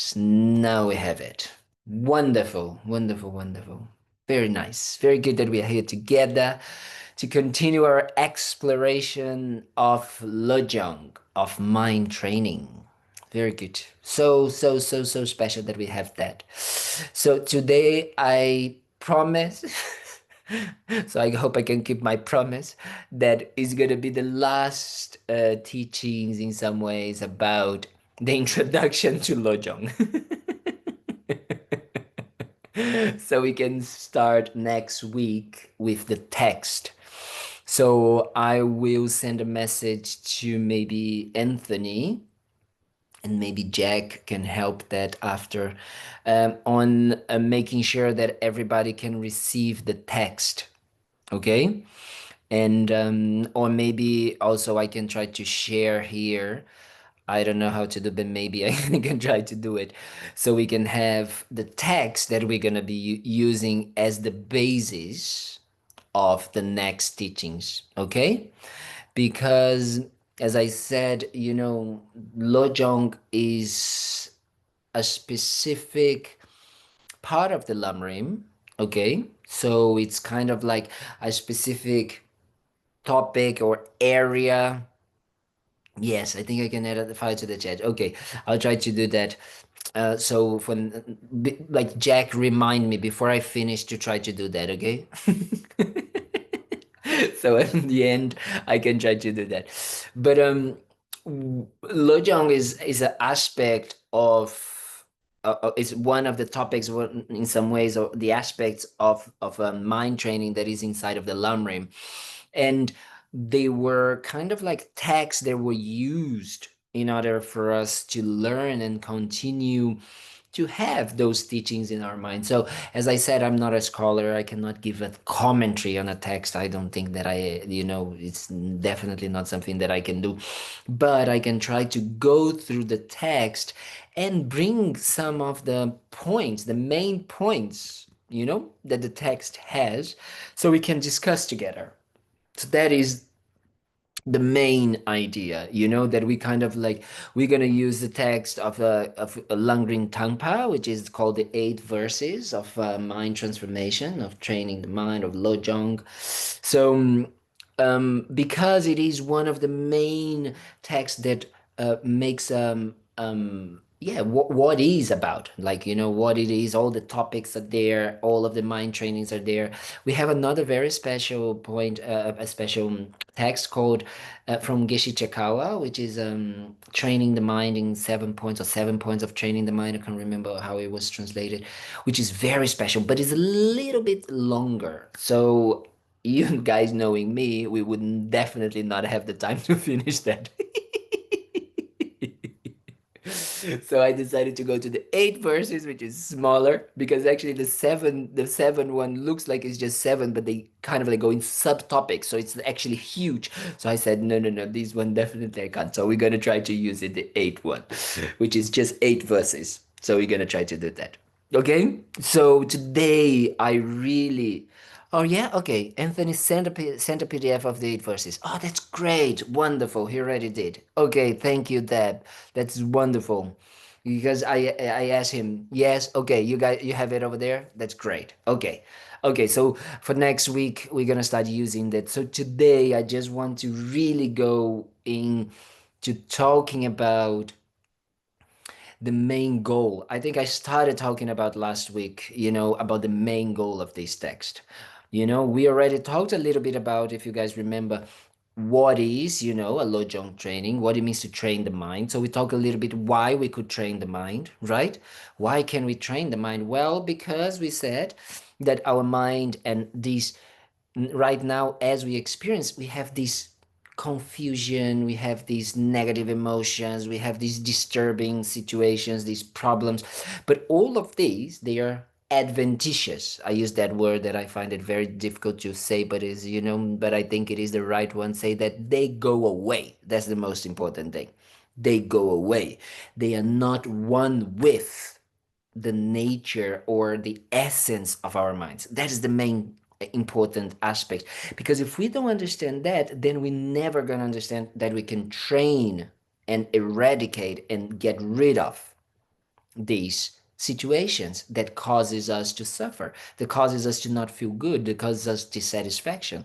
Yes, now we have it. Wonderful, wonderful, wonderful. Very nice. Very good that we are here together to continue our exploration of Lojong, of mind training. Very good. So special that we have that. So today I promise, so I hope I can keep my promise, that is going to be the last teachings in some ways about the introduction to Lojong. So we can start next week with the text. So I will send a message to maybe Anthony, and maybe Jack can help that after, on making sure that everybody can receive the text. Okay? And or maybe also I can try to share here. I don't know how to do, but maybe I can try to do it so we can have the text that we're gonna be using as the basis of the next teachings. Okay? Because as I said, Lojong is a specific part of the Lamrim. Okay? So it's kind of like a specific topic or area. Yes, I think I can add the file to the chat. Okay, I'll try to do that. So when like Jack, remind me before I finish to try to do that. Okay. So in the end, I can try to do that. But Lojong is an aspect of. Is one of the topics, in some ways, or the aspects of mind training that is inside of the Lamrim, and they were kind of like texts that were used in order for us to learn and continue to have those teachings in our mind. So, as I said, I'm not a scholar. I cannot give a commentary on a text. I don't think that it's definitely not something that I can do. But I can try to go through the text and bring some of the points, the main points, that the text has, so we can discuss together. So that is the main idea, that we kind of like, we're going to use the text of Langrin Tangpa, which is called the 8 verses of mind transformation, of training the mind, of Lojong. So because it is one of the main texts that makes yeah, what is about, like, what it is, all the topics are there, all of the mind trainings are there. We have another very special point, a special text called from Geshe Chekawa, which is training the mind in 7 points, or 7 points of training the mind. I can't remember how it was translated, which is very special, but it's a little bit longer. So you guys knowing me, we would definitely not have the time to finish that. So I decided to go to the 8 verses, which is smaller, because actually the seven one looks like it's just seven, but they kind of like go in subtopics, so it's actually huge. So I said, no, no, no, this one definitely I can't. So we're gonna try to use it, the 8 one, which is just 8 verses. So we're gonna try to do that. Okay? So today I really. Oh yeah, okay. Anthony sent a PDF of the 8 verses. Oh, that's great, wonderful. He already did. Okay, thank you, Deb. That's wonderful. Because I asked him, yes, okay, you have it over there. That's great. Okay, okay. So for next week we're gonna start using that. So today I just want to really go in to talking about the main goal. I think I started talking about last week, about the main goal of this text. We already talked a little bit about, if you guys remember, what is, a Lojong training, what it means to train the mind. So we talk a little bit why we could train the mind, right? Why can we train the mind? Well, because we said that our mind and these right now, as we experience, we have this confusion, we have these negative emotions, we have these disturbing situations, these problems, but all of these, they are adventitious. I use that word that I find it very difficult to say, but is, but I think it is the right one. Say that they go away. That's the most important thing. They go away. They are not one with the nature or the essence of our minds. That is the main important aspect. Because if we don't understand that, then we're never going to understand that we can train and eradicate and get rid of these situations that causes us to suffer, that causes us to not feel good, that causes us dissatisfaction.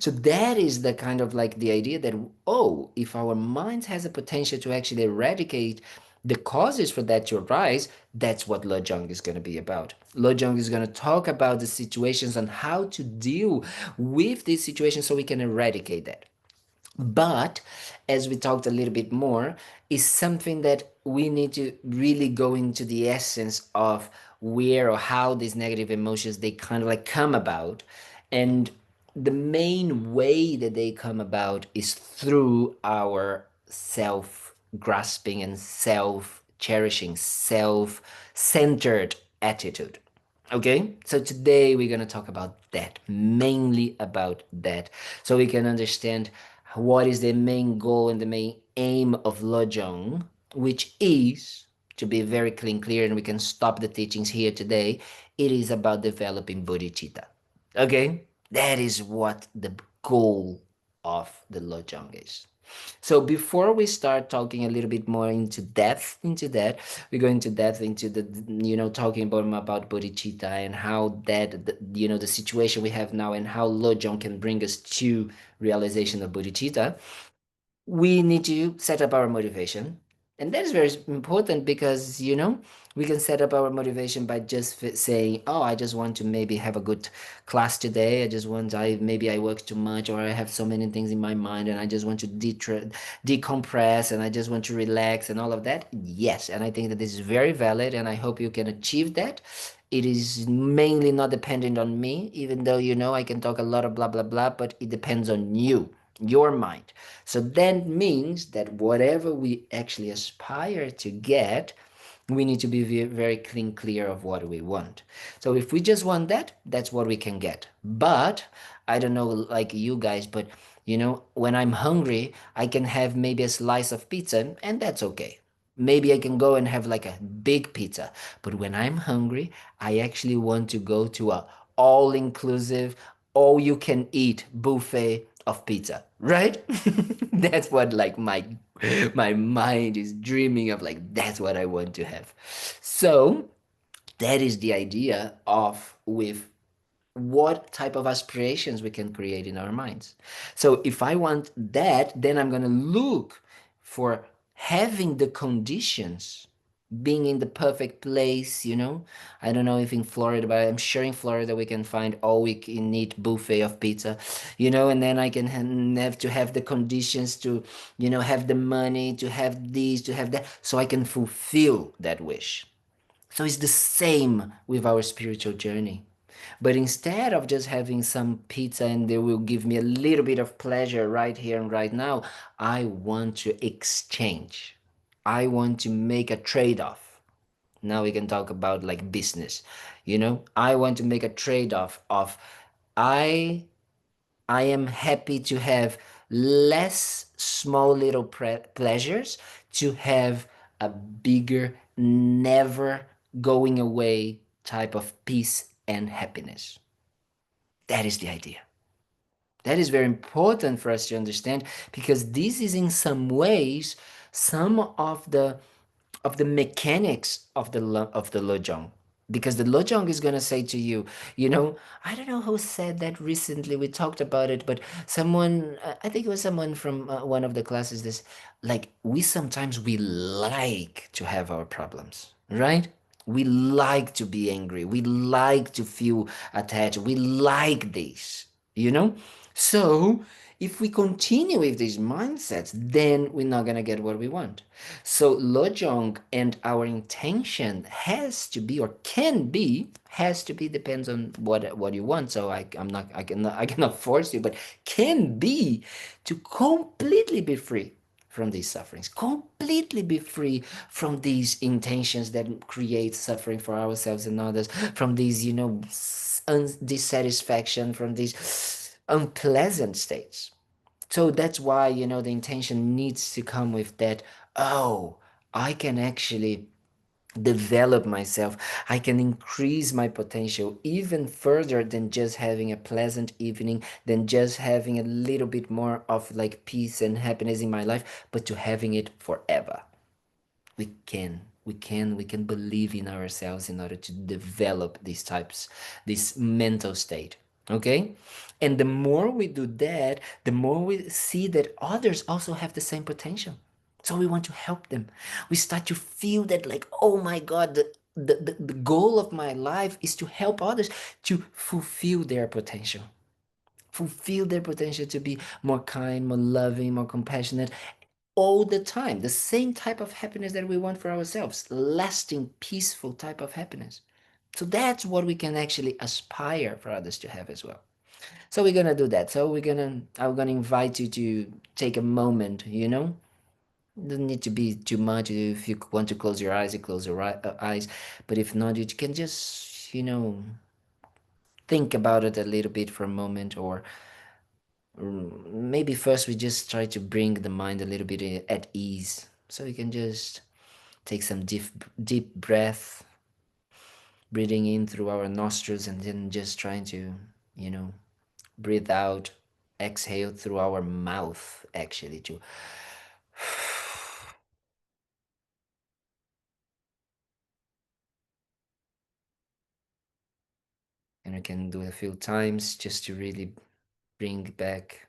So that is the kind of like the idea that, oh, if our mind has a potential to actually eradicate the causes for that to arise, that's what Lojong is going to be about. Lojong is going to talk about the situations and how to deal with these situations so we can eradicate that. But as we talked a little bit more, is something that we need to really go into the essence of where or how these negative emotions they kind of like come about. And the main way that they come about is through our self grasping and self cherishing, self centered attitude. Okay, so today we're going to talk about that, mainly about that, so we can understand what is the main goal and the main aim of Lojong, which is to be very clear, and we can stop the teachings here today. It is about developing bodhicitta. Okay, that is what the goal of the Lojong is. So before we start talking a little bit more into depth into that, we go into depth into the talking about bodhicitta and how that the situation we have now and how Lojong can bring us to realization of bodhicitta. We need to set up our motivation. And that is very important because, we can set up our motivation by just saying, oh, I just want to maybe have a good class today. I just want, maybe I work too much or I have so many things in my mind and I just want to decompress and I just want to relax and all of that. Yes. And I think that this is very valid and I hope you can achieve that. It is mainly not dependent on me, even though, I can talk a lot of blah, blah, blah, but it depends on you, your mind. So that means that whatever we actually aspire to get, we need to be very clear of what we want. So if we just want that, that's what we can get. But I don't know, like you guys, but when I'm hungry, I can have maybe a slice of pizza, and that's okay. Maybe I can go and have like a big pizza. But when I'm hungry, I actually want to go to a all-inclusive, all-you-can-eat buffet of pizza, right? That's what like my mind is dreaming of, like that's what I want to have. So that is the idea of with what type of aspirations we can create in our minds. So if I want that, then I'm going to look for having the conditions, being in the perfect place, I don't know if in Florida, but I'm sure in Florida we can find all we can eat buffet of pizza, and then I can have to have the conditions to, have the money, to have these, to have that, so I can fulfill that wish. So it's the same with our spiritual journey. But instead of just having some pizza and they will give me a little bit of pleasure right here and right now, I want to exchange. I want to make a trade-off. Now we can talk about like business. I want to make a trade-off of I I am happy to have less small little pleasures to have a bigger, never going away type of peace and happiness. That is the idea. That is very important for us to understand because this is in some ways some of the mechanics of the Lojong. Because the Lojong is gonna say to you, I don't know who said that recently. We talked about it, but someone, I think it was someone from one of the classes. This, like, we like to have our problems, right? We like to be angry. We like to feel attached. We like this, you know. So if we continue with these mindsets, then we're not gonna get what we want. So Lojong and our intention has to be, or can be, has to be, depends on what you want. So I cannot force you, but can be to completely be free from these sufferings, completely be free from these intentions that create suffering for ourselves and others, from these, dissatisfaction, from these unpleasant states. So that's why, the intention needs to come with that. Oh, I can actually develop myself. I can increase my potential even further than just having a pleasant evening, than just having a little bit more of like peace and happiness in my life, but to having it forever. We can We can believe in ourselves in order to develop these types, this mental state. Okay? And the more we do that, the more we see that others also have the same potential. So we want to help them. We start to feel that, like, oh my God, the goal of my life is to help others to fulfill their potential. Fulfill their potential to be more kind, more loving, more compassionate, all the time. The same type of happiness that we want for ourselves, lasting, peaceful type of happiness. So that's what we can actually aspire for others to have as well. So we're gonna do that. So I'm gonna invite you to take a moment, Doesn't need to be too much. If you want to close your eyes, you close your eyes. But if not, you can just, think about it a little bit for a moment, or maybe first we just try to bring the mind a little bit at ease. So you can just take some deep breath, breathing in through our nostrils, and then just trying to, you know, breathe out, exhale through our mouth, actually, too. And we can do it a few times just to really bring back.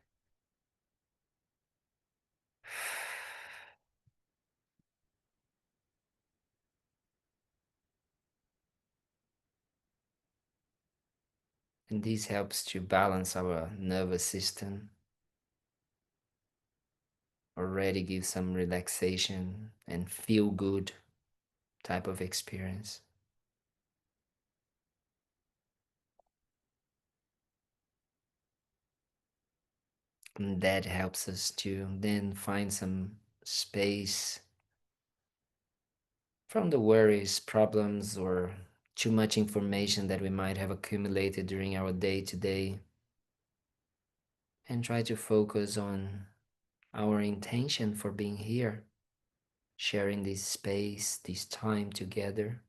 And this helps to balance our nervous system, already give some relaxation and feel good type of experience. And that helps us to then find some space from the worries, problems, or too much information that we might have accumulated during our day to day, and try to focus on our intention for being here, sharing this space, this time together.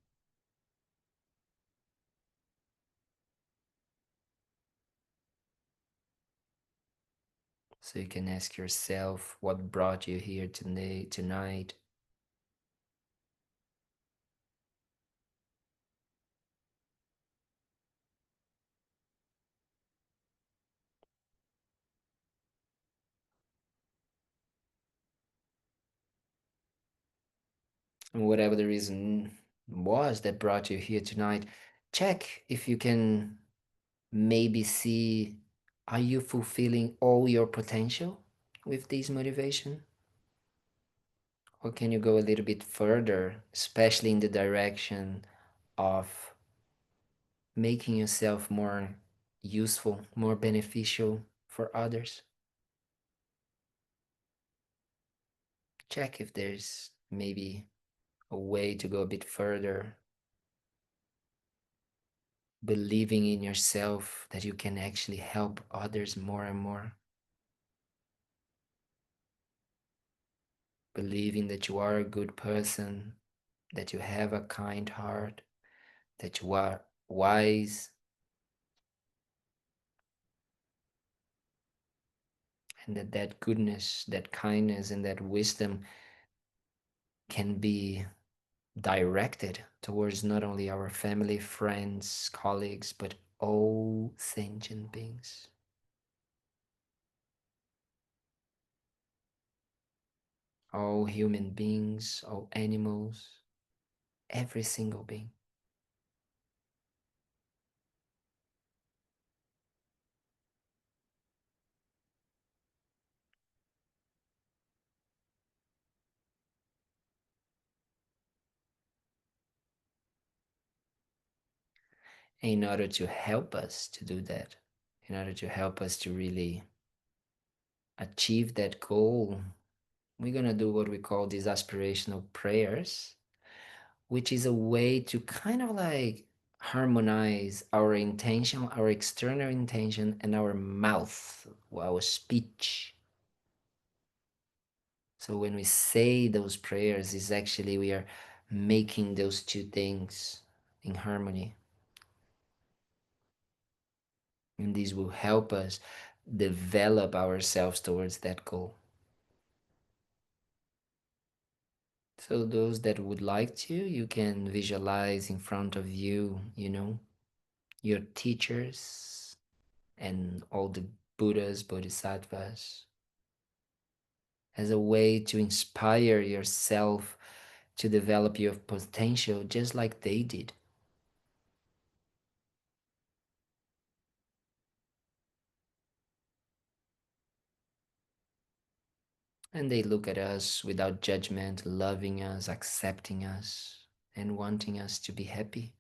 So you can ask yourself what brought you here today, tonight. And whatever the reason was that brought you here tonight, check if you can maybe see, are you fulfilling all your potential with this motivation? Or can you go a little bit further, especially in the direction of making yourself more useful, more beneficial for others? Check if there's maybe a way to go a bit further, believing in yourself that you can actually help others more and more, believing that you are a good person, that you have a kind heart, that you are wise, and that goodness, that kindness, and that wisdom can be directed towards not only our family, friends, colleagues, but all sentient beings, all human beings, all animals, every single being. In order to help us to do that, in order to help us to really achieve that goal, we're going to do what we call these aspirational prayers, which is a way to kind of like harmonize our intention, our external intention, and our mouth, our speech. So when we say those prayers, is actually we are making those two things in harmony. And this will help us develop ourselves towards that goal. So those that would like to, you can visualize in front of you, your teachers and all the Buddhas, Bodhisattvas, as a way to inspire yourself to develop your potential just like they did. And they look at us without judgment, loving us, accepting us, and wanting us to be happy,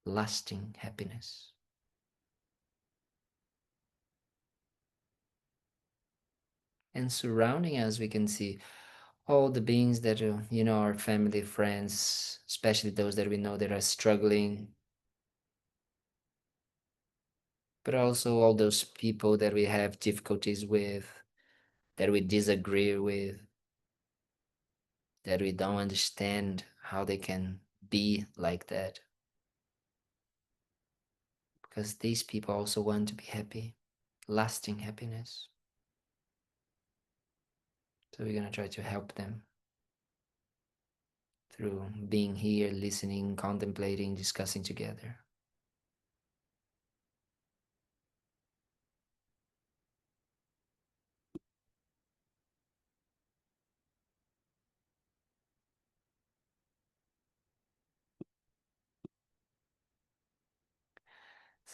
lasting happiness. And surrounding us, we can see all the beings that are, our family, friends, especially those that we know that are struggling, but also all those people that we have difficulties with, that we disagree with, that we don't understand how they can be like that. Because these people also want to be happy, lasting happiness. So we're going to try to help them through being here, listening, contemplating, discussing together.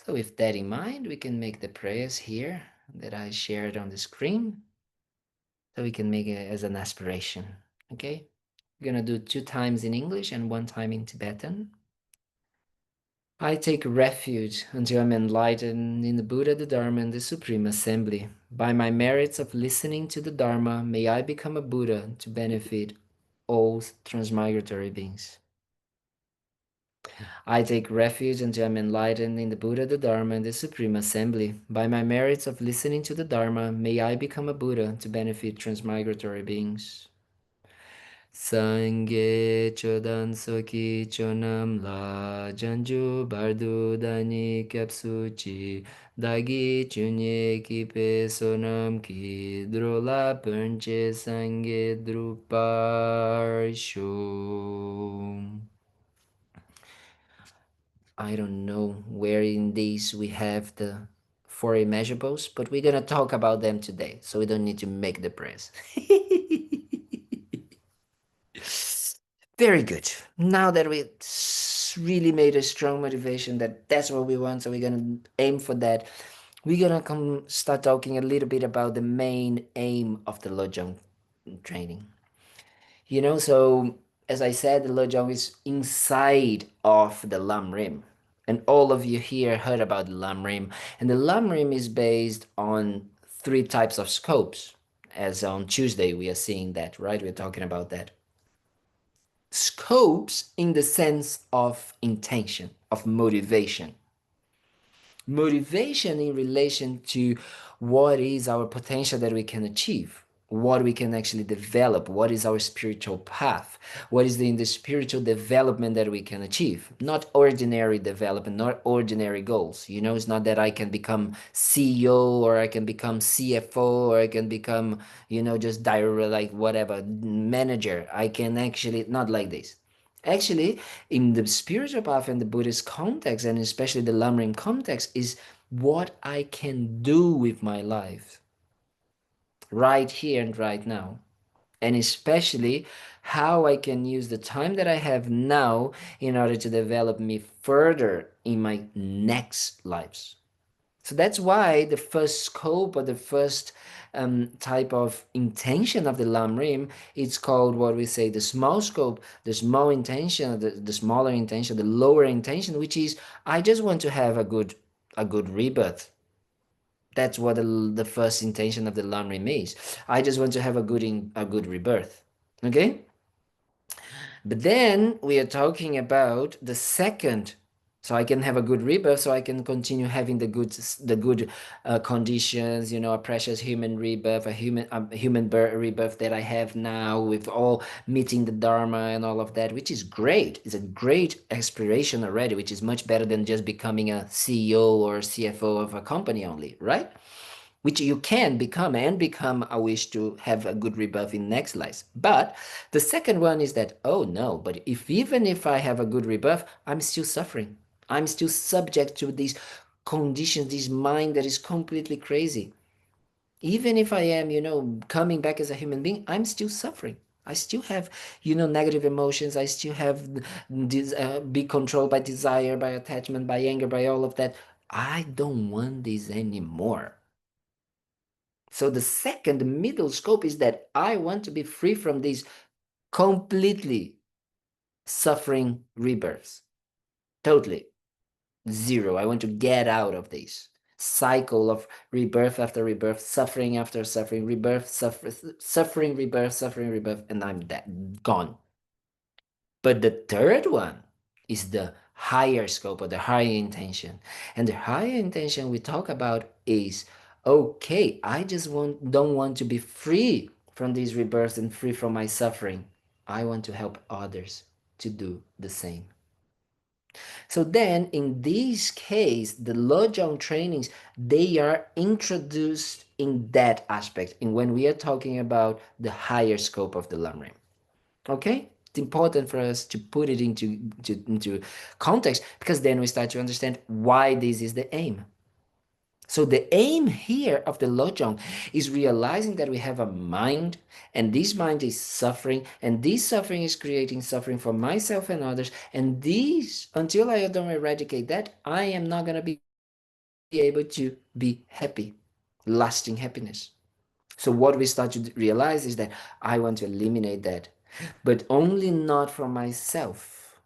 So with that in mind, we can make the prayers here that I shared on the screen. So we can make it as an aspiration, okay? We're gonna do 2 times in English and 1 time in Tibetan. I take refuge until I'm enlightened in the Buddha, the Dharma, and the Supreme Assembly. By my merits of listening to the Dharma, may I become a Buddha to benefit all transmigratory beings. I take refuge until I am enlightened in the Buddha, the Dharma, and the Supreme Assembly. By my merits of listening to the Dharma, may I become a Buddha to benefit transmigratory beings. Sangye chodan soki chonam la janju bardu dani kapsuchi dagi chunye kipe sonam ki drola penche sangye drupar shum. I don't know where in these we have the four immeasurables, but we're gonna talk about them today, so we don't need to make the press. Very good. Now that we really made a strong motivation that that's what we want, so we're gonna aim for that. We're gonna come start talking a little bit about the main aim of the Lojong training. So as I said, the Lojong is inside of the Lam Rim. And all of you here heard about the Lam Rim. And the Lam Rim is based on 3 types of scopes. As on Tuesday, we are seeing that, right? We're talking about that. Scopes in the sense of intention, of motivation. Motivation in relation to what is our potential that we can achieve, what we can actually develop, what is our spiritual path, what is in the spiritual development that we can achieve. Not ordinary development, not ordinary goals. It's not that I can become CEO or I can become CFO or I can become, just direct, like whatever, manager. I can actually, not like this. Actually, in the spiritual path and the Buddhist context, and especially the Lamrim context, is what I can do with my life right here and right now. And especially how I can use the time that I have now in order to develop me further in my next lives. So that's why the first scope or the first type of intention of the Lam Rim, it's called what we say the small scope, the small intention, the smaller intention, the lower intention, which is I just want to have a good rebirth. That's what the first intention of the Lam Rim is. I just want to have a good rebirth. Okay? But then we are talking about the second, so I can have a good rebirth, so I can continue having the good conditions, a precious human rebirth, a human rebirth that I have now with all meeting the Dharma and all of that, which is great. It's a great aspiration already, which is much better than just becoming a CEO or CFO of a company only, right? which you can become and become a wish to have a good rebirth in next life. But the second one is that, oh no, but if even if I have a good rebirth, I'm still suffering. I'm still subject to these conditions, this mind that is completely crazy. Even if I am, coming back as a human being, I'm still suffering. I still have, negative emotions. I still have this, be controlled by desire, by attachment, by anger, by all of that. I don't want this anymore. So the second middle scope is that I want to be free from these completely suffering rebirths. Totally. Zero. I want to get out of this cycle of rebirth after rebirth, suffering after suffering, rebirth, suffering, rebirth, suffering, rebirth, and I'm that gone. But the third one is the higher scope or the higher intention. And the higher intention we talk about is, okay, I just don't want to be free from these rebirths and free from my suffering. I want to help others to do the same. So then in this case, the Lojong trainings, they are introduced in that aspect, in when we are talking about the higher scope of the Lamrim. Okay? It's important for us to put it into context, because then we start to understand why this is the aim. So the aim here of the Lojong is realizing that we have a mind, and this mind is suffering, and this suffering is creating suffering for myself and others, and this, until I don't eradicate that, I am not going to be able to be happy, lasting happiness. So what we start to realize is that I want to eliminate that, but only not for myself,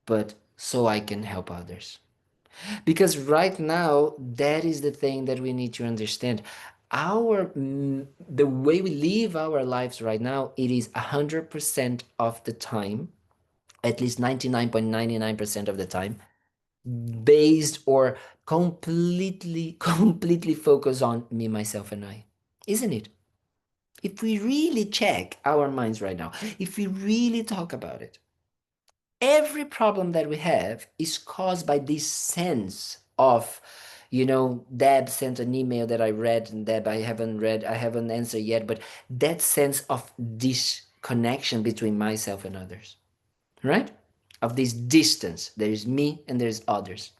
but so I can help others. Because right now, that is the thing that we need to understand. The way we live our lives right now, it is 100% of the time, at least 99.99% of the time, based or completely focused on me, myself, and I. Isn't it? If we really check our minds right now, if we really talk about it, every problem that we have is caused by this sense of, Deb sent an email that I read, and Deb, I haven't read, I haven't answered yet, but that sense of disconnection between myself and others, right? Of this distance, there is me and there's others.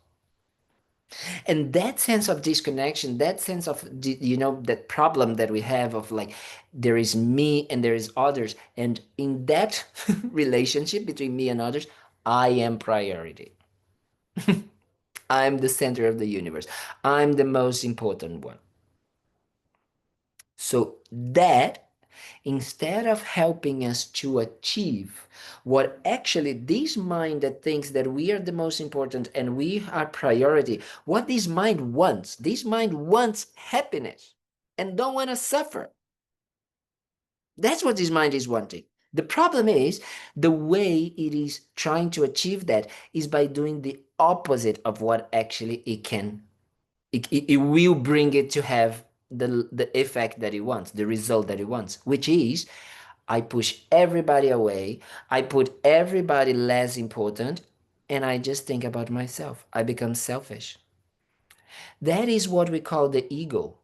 And that sense of disconnection, that sense of, that problem that we have of like, there is me and there is others. And in that relationship between me and others, I am priority. I'm the center of the universe. I'm the most important one. So that, instead of helping us to achieve what actually this mind that thinks that we are the most important and we are priority, what this mind wants happiness and don't want to suffer. That's what this mind is wanting. The problem is the way it is trying to achieve that is by doing the opposite of what actually it will bring it to have the effect that it wants, the result that it wants, which is I push everybody away, I put everybody less important, and I just think about myself. I become selfish. That is what we call the ego.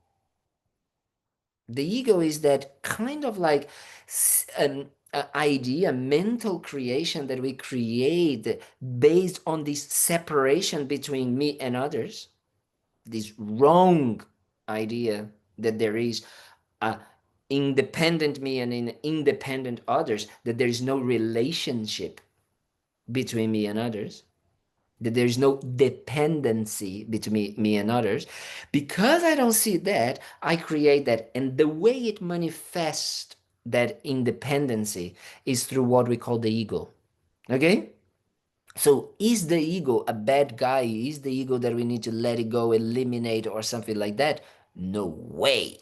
The ego is that kind of like an idea, mental creation that we create based on this separation between me and others, this wrong idea that there is a independent me and an independent others, that there is no relationship between me and others, that there is no dependency between me and others. Because I don't see that, I create that. And the way it manifests that independency is through what we call the ego. Okay? So is the ego a bad guy? Is the ego that we need to let it go, eliminate, or something like that? No way.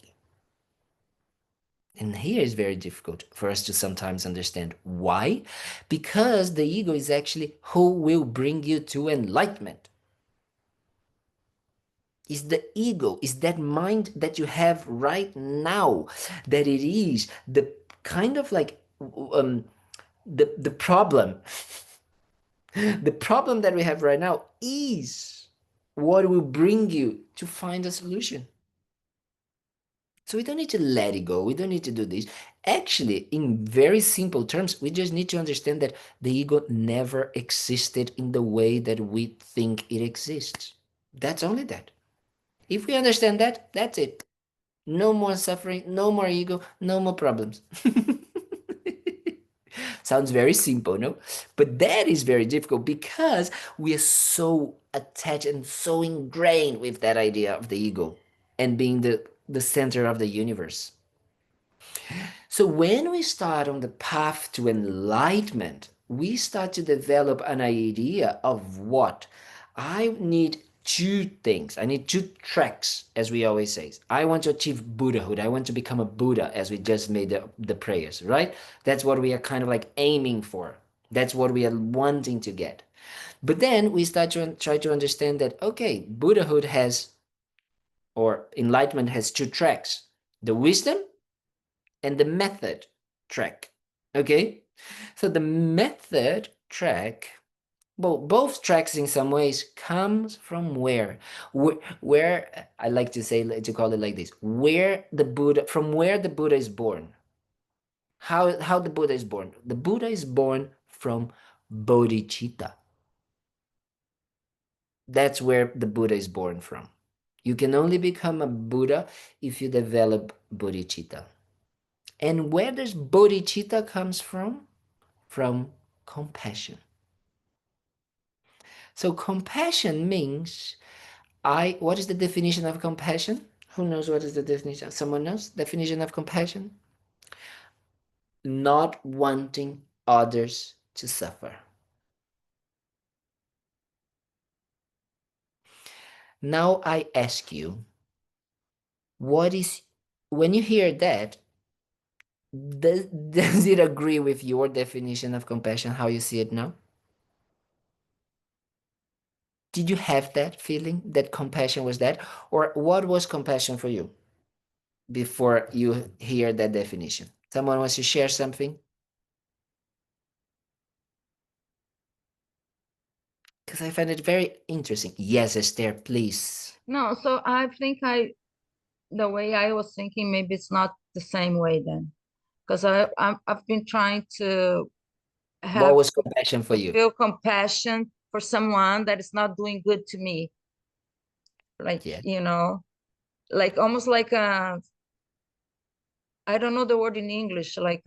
And here is very difficult for us to sometimes understand. Why? Because the ego is actually who will bring you to enlightenment. Is the ego, is that mind that you have right now, that it is the kind of like the problem. The problem that we have right now is what will bring you to find a solution. So we don't need to let it go. We don't need to do this. Actually, in very simple terms, we just need to understand that the ego never existed in the way that we think it exists. That's only that. If we understand that, that's it. No more suffering, no more ego, no more problems. Sounds very simple, no? But that is very difficult because we are so attached and so ingrained with that idea of the ego and being the center of the universe. So when we start on the path to enlightenment, we start to develop an idea of what I need two things. I need two tracks, as we always say. I want to achieve Buddhahood. I want to become a Buddha, as we just made the prayers, right? That's what we are kind of like aiming for. That's what we are wanting to get. But then we start to try to understand that, okay, Buddhahood has, or enlightenment has two tracks, the wisdom and the method track. Okay? So the method track, well, both tracks in some ways comes from where? Where I like to say, to call it like this, where the Buddha, from where the Buddha is born. How the Buddha is born? The Buddha is born from bodhicitta. That's where the Buddha is born from. You can only become a Buddha if you develop bodhicitta. And where does bodhicitta comes from? From compassion. So compassion means what is the definition of compassion? Who knows what is the definition? Someone knows definition of compassion? Not wanting others to suffer. Now I ask you, what is, when you hear that, does it agree with your definition of compassion, how you see it now? Did you have that feeling that compassion was that? Or what was compassion for you before you hear that definition? Someone wants to share something? Because I find it very interesting. Yes, Esther, please. No, so I think the way I was thinking, maybe it's not the same way then, because I've been trying to What have was compassion for to you? feel compassion for someone that is not doing good to me, like Yeah. like almost like a, I don't know the word in English, like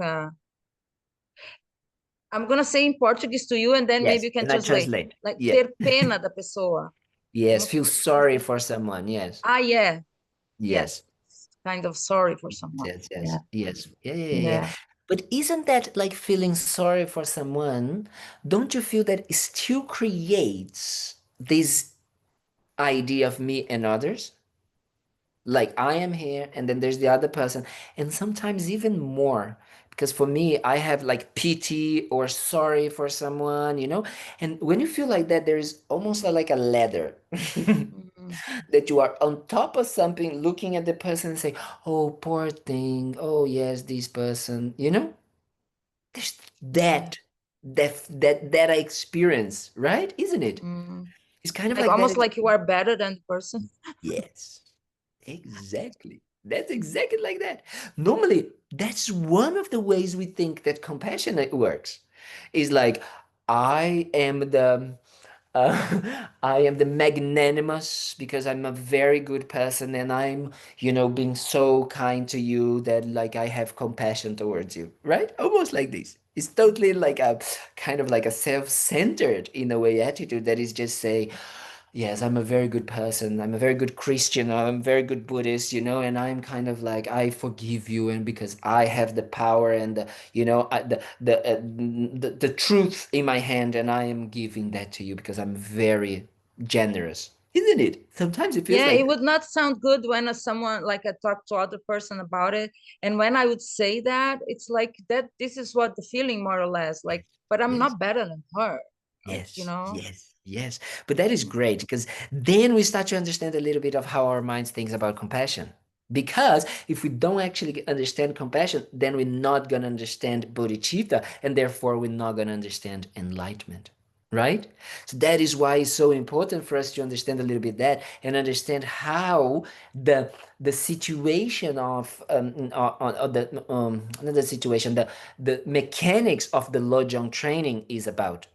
I'm gonna say in Portuguese to you, and then maybe Yes. you can And I translate. translate. Like Yeah. ter pena da pessoa. Yes. Como Feel como sorry se for someone. Yes. yeah, Yes. yes, kind of sorry for someone. Yes. Yeah, Yes. Yes. Yeah. Yeah. Yeah. Yeah. yeah. But isn't that like feeling sorry for someone? Don't you feel that it still creates this idea of me and others? Like I am here and then there's the other person, and sometimes even more, because for me I have like pity or sorry for someone. And when you feel like that, there's almost like a ladder Mhm. that you are on top of something, looking at the person and say, oh, poor thing, oh yes, this person. There's Yeah. that I experience, right? Isn't it? Mhm. It's kind of Like like that. almost like you are better than the person. Yes. Exactly. That's exactly like that. Normally, that's one of the ways we think that compassion works. Is like I am the I am the magnanimous because I'm a very good person and I'm being so kind to you that like I have compassion towards you, right? Almost like this. It's totally like a kind of like a self-centered in a way attitude that is just say, yes, I'm a very good person. I'm a very good Christian. I'm a very good Buddhist, and I'm kind of like, I forgive you, and because I have the power and the truth in my hand, and I am giving that to you because I'm very generous, isn't it? Sometimes it feels Yeah, like it that. would not sound good when someone like I talk to other person about it, and when I would say that, it's like that. This is what the feeling more or less like, but I'm Yes. not better than her, like Yes, yes, yes. But that is great because then we start to understand a little bit of how our minds thinks about compassion. Because if we don't actually understand compassion, then we're not going to understand bodhicitta, and therefore we're not going to understand enlightenment. right? So that is why it's so important for us to understand a little bit that and understand how the situation of the not the situation the mechanics of the Lojong training is about.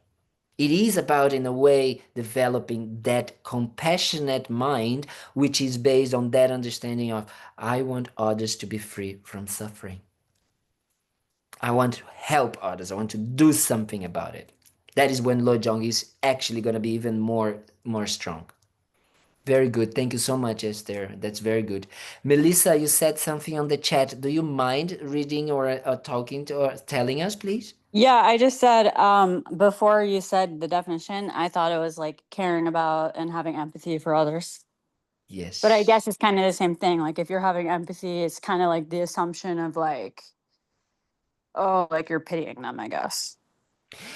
It is about, in a way, developing that compassionate mind, which is based on that understanding of I want others to be free from suffering. I want to help others. I want to do something about it. That is when Lojong is actually going to be even more strong. Very good. Thank you so much, Esther. That's very good. Melissa, you said something on the chat. Do you mind reading or talking to or telling us, please? Yeah, I just said before you said the definition, I thought it was like caring about and having empathy for others. But I Yes. guess it's kind of the same thing. Like if you're having empathy, it's kind of like the assumption of like, oh, like you're pitying them, I guess.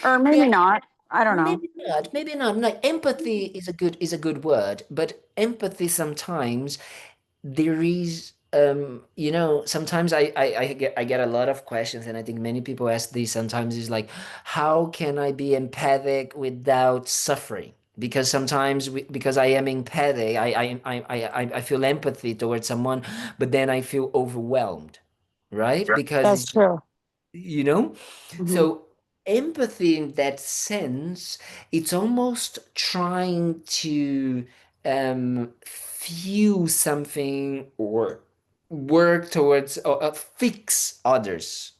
Or maybe Yeah, not. I don't know. maybe not. Maybe not. Like empathy is a good word, but empathy sometimes there is sometimes I get a lot of questions, and I think many people ask this sometimes, is like, how can I be empathic without suffering? Because sometimes because I am empathic, I feel empathy towards someone, but then I feel overwhelmed, right? Because That's it's true. you know Hmm. so empathy in that sense, it's almost trying to feel something or work towards or fix others.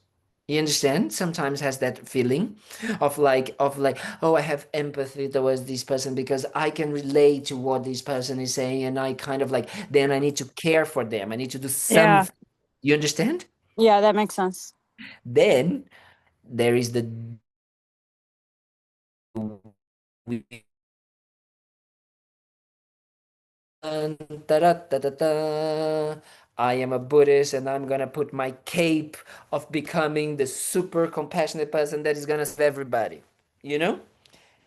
You understand? Sometimes has that feeling of like, oh, I have empathy towards this person because I can relate to what this person is saying, and I kind of like, then I need to care for them, I need to do Yeah. something. You understand? Yeah, that makes sense. Then there is the we I am a Buddhist and I'm gonna put my cape of becoming the super compassionate person that is gonna save everybody, you know?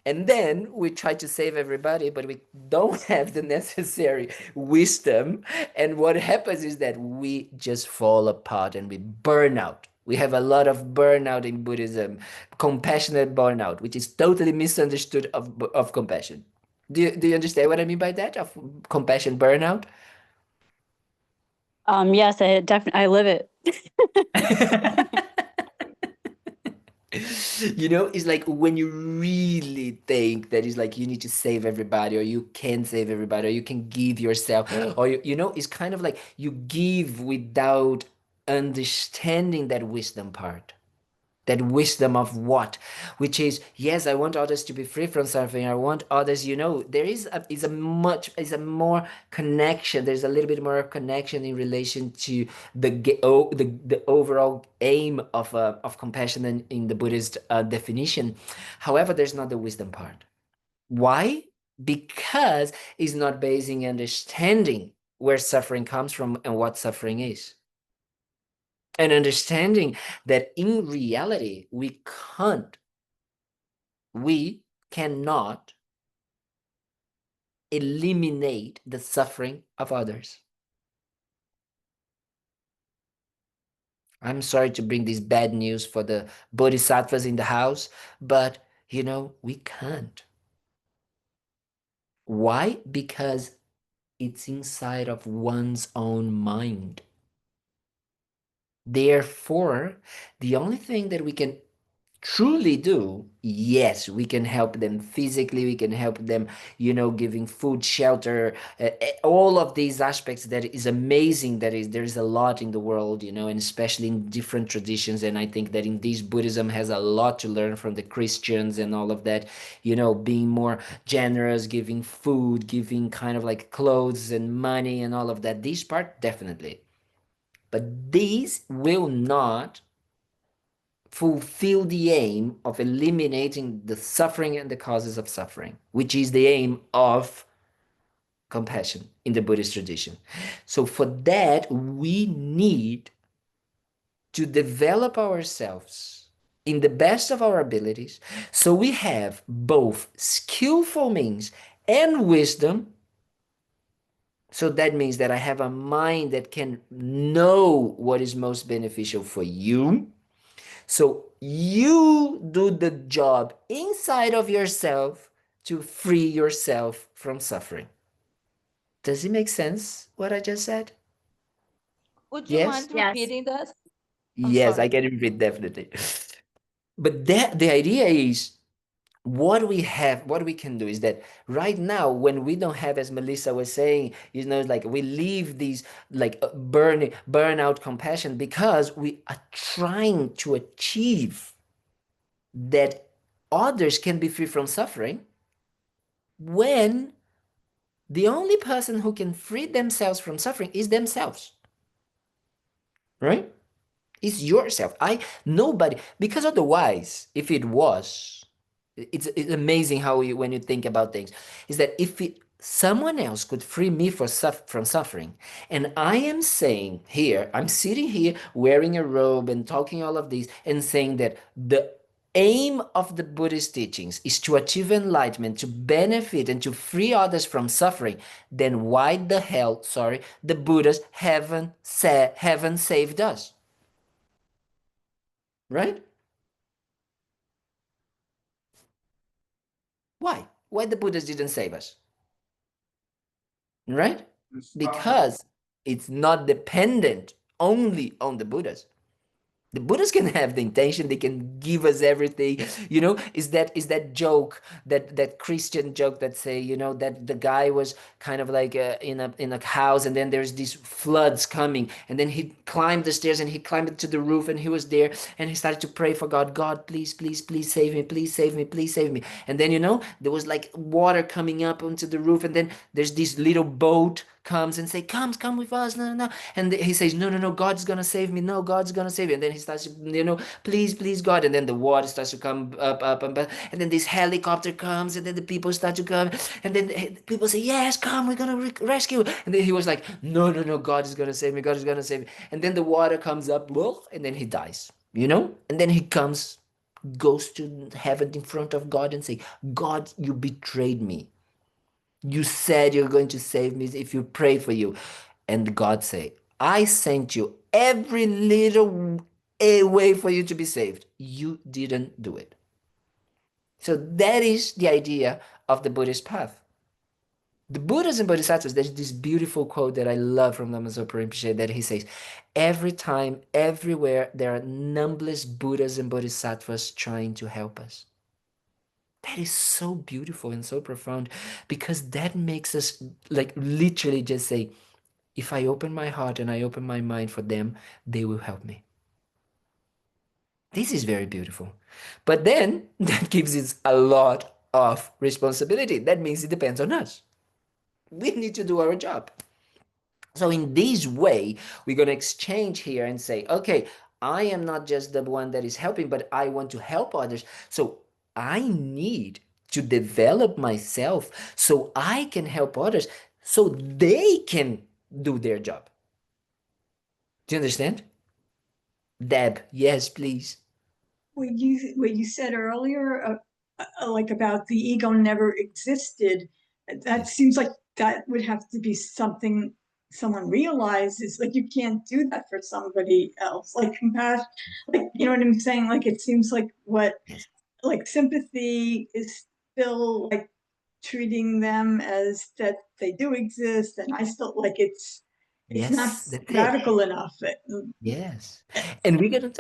And then we try to save everybody, but we don't have the necessary wisdom. And what happens is that we just fall apart and we burn out. We have a lot of burnout in Buddhism, compassionate burnout, which is totally misunderstood of compassion. Do you understand what I mean by that? Of compassion burnout? Yes, I definitely I live it. It's like when you really think that it's like you need to save everybody, or you can save everybody, or you can give yourself, or it's kind of like you give without understanding that wisdom part. That wisdom of what, which is, yes, I want others to be free from something. I want others, there is a more connection. There's a little bit more connection in relation to the overall aim of compassion in the Buddhist definition. However, there's not the wisdom part. Why? Because it's not basing understanding where suffering comes from and what suffering is, and understanding that in reality we cannot eliminate the suffering of others. I'm sorry to bring this bad news for the bodhisattvas in the house, but we can't. Why? Because it's inside of one's own mind. Therefore, the only thing that we can truly do, yes, we can help them physically, we can help them, giving food, shelter, all of these aspects. That is amazing. There's a lot in the world, and especially in different traditions. And I think that in this, Buddhism has a lot to learn from the Christians and all of that, being more generous, giving food, giving kind of like clothes and money and all of that. This part, definitely. But these will not fulfill the aim of eliminating the suffering and the causes of suffering, which is the aim of compassion in the Buddhist tradition. So, for that, we need to develop ourselves in the best of our abilities, so we have both skillful means and wisdom. So that means that I have a mind that can know what is most beneficial for you. So You do the job inside of yourself to free yourself from suffering. Does it make sense what I just said? Would you Yes? mind Yes. repeating that? I'm Yes, I sorry. can repeat definitely. But the idea is what we can do is that right now, when we don't have, as Melissa was saying, like we leave these like burnout compassion because we are trying to achieve that others can be free from suffering, when the only person who can free themselves from suffering is themselves, right? It's yourself. Nobody, because otherwise, if it was, it's amazing how when you think about things, is that if someone else could free me from suffering, and I am saying here, I'm sitting here wearing a robe and talking all of these and saying that the aim of the Buddhist teachings is to achieve enlightenment, to benefit and to free others from suffering, then why the hell, sorry, the Buddhas haven't saved us? Right? Why? Why the Buddhas didn't save us? Right? Because it's not dependent only on the Buddhas. The Buddhists can have the intention, they can give us everything. Is that joke, that Christian joke that say, that the guy was kind of like in a house, and then there's these floods coming, and then he climbed the stairs and he climbed to the roof, and he was there, and he started to pray for God. God, please, please, please save me, please save me, please save me. And then there was like water coming up onto the roof, and then there's this little boat comes and say, come with us, no, no, no. And he says, no, no, no, God's gonna save me, no, God's gonna save me. And then he starts, please, please, God. And then the water starts to come up, and then this helicopter comes, and then the people start to come, and then people say, yes, come, we're gonna rescue. And then he was like, no, no, no, God is gonna save me, God is gonna save me. And then the water comes up, and then he dies, and then he goes to heaven in front of God and say, God, you betrayed me. You said you're going to save me if you pray for you. And God say, I sent you every little a way for you to be saved. You didn't do it. So that is the idea of the Buddhist path. The Buddhas and Bodhisattvas, there's this beautiful quote that I love from Lama Zopa Rinpoche that he says, every time, everywhere, there are numberless Buddhas and Bodhisattvas trying to help us. That is so beautiful and so profound, because that makes us like literally just say, if I open my heart and I open my mind for them, they will help me. This is very beautiful. But then that gives us a lot of responsibility. That means it depends on us. We need to do our job. So in this way, we're going to exchange here and say, okay, I am not just the one that is helping, but I want to help others. So I need to develop myself so I can help others so they can do their job. Do you understand? Deb, yes, please. What you said earlier, like about the ego never existed, that Yes. seems like that would have to be something someone realizes. Like you can't do that for somebody else. Like compassion, like you know what I'm saying. Like it seems like Yes. like sympathy is still like treating them as that they do exist, and I still like it's not Yes, that's it. radical enough. Yes. And we're gonna